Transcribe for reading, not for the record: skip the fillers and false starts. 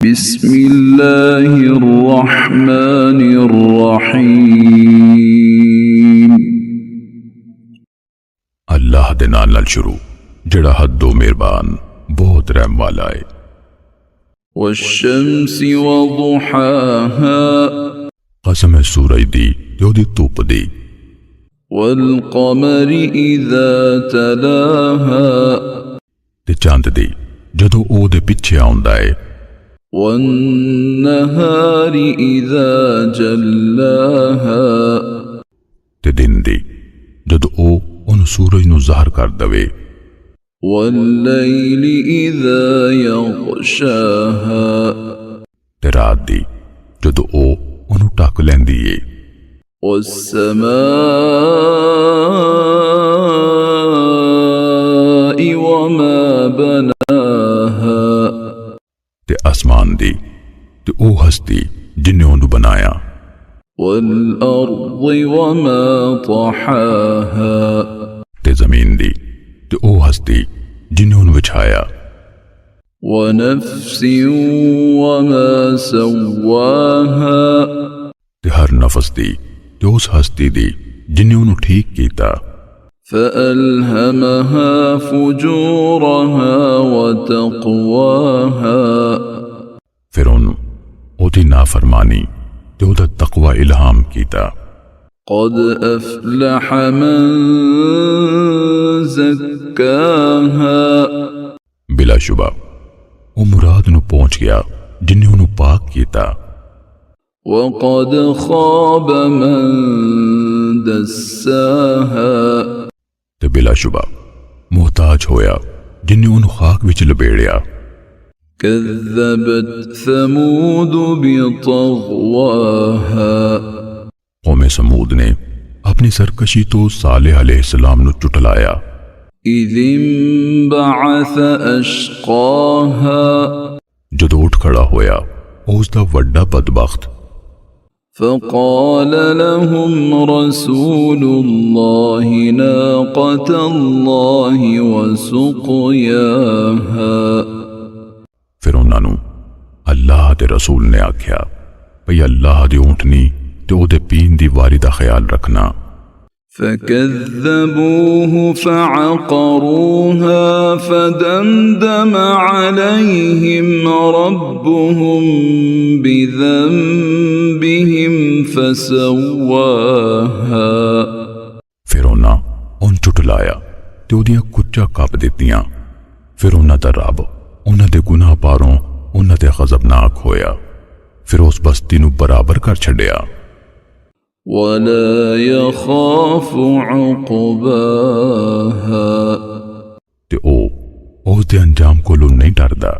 बिस्मिल्लाहिर्रहमानिर्रहीम। अल्लाह दे नाल नाल शुरू जड़ा हदो मेहरबान बहुत रहम वाला है। वश्शम्सि वदुहाहा, कसम है सूरज दी ते ओदी धुप दी। वल्कमरि इज़ा तलाहा, ते चंद दी जदों ओदे पिछे आउंदा है। वन्नहारि इज़ा जल्लाहा, ते दिन दी जदों ओ उन सूरज नू ज़ाहिर कर दवे। वल्लैलि इज़ा यग़शाहा, ते रात दी जदों ओ उन्हू ढक लैंदी है। वस्समाइ वमा बनाहा, ते आसमान दी ते ओ हस्ती जिन्ने ओनू बनाया। वल्अर्दि वमा तहाहा, ते जमीन दी ते ओ हस्ती जिन्ने ओनू बिछाया। वनफ्सिन वमा सव्वाहा, ते हर नफस दी ते उस हस्ती दी जिन्ने ओनू ठीक कीता। फअल्हमहा फुजूरहा वतक़वाहा, फिर ओनू ओदी नाफरमानी ते ओदा तकवा इल्हाम कीता। क़द अफ़लह मन ज़क्काहा, बिलाशुबा ओ मुराद नू पहुंच गया जिन्ने ओनू पाक कीता। वक़द ख़ाब मन दस्साहा, ते बिलाशुबा मोहताज होया जिन्ने ओनू खाक विच लबेड़िया। कज़्ज़बत समूद बितग़वाहा, कौमे समूद ने अपनी सरकशी तो सालेह अलैहिस्सलाम नू चुटलाया। इज़िंबअस अश्क़ाहा, जदों उठ खड़ा होया उसदा वड्डा बदबख्त। फ़क़ाल लहुम रसूलुल्लाहि नाक़तल्लाहि वसुक़याहा, फिर उन्होंने अल्लाह दे रसूल ने आख्या भई अल्लाह दी ऊँटनी ते ओदे पीन दी वारी दा ख्याल रखना। फकज़्ज़बूहु फ़अक़रूहा फ़दमदम अलैहिम रब्बुहुम बिज़ंबिहिम फ़सव्वाहा, फिर उन्हां उन चुटलाया ते ओदियां कुच्चा कप दित्तियां। फिर उन्हां दा रब उन्हां दे गुनाह पारों उन्हां ते ग़ज़बनाक होया। फिर उस बस्ती नू बराबर कर छड्डिया। वला यख़ाफ़ु उक़बाहा, ते ओ उस दे अंजाम कोलों नहीं डरदा।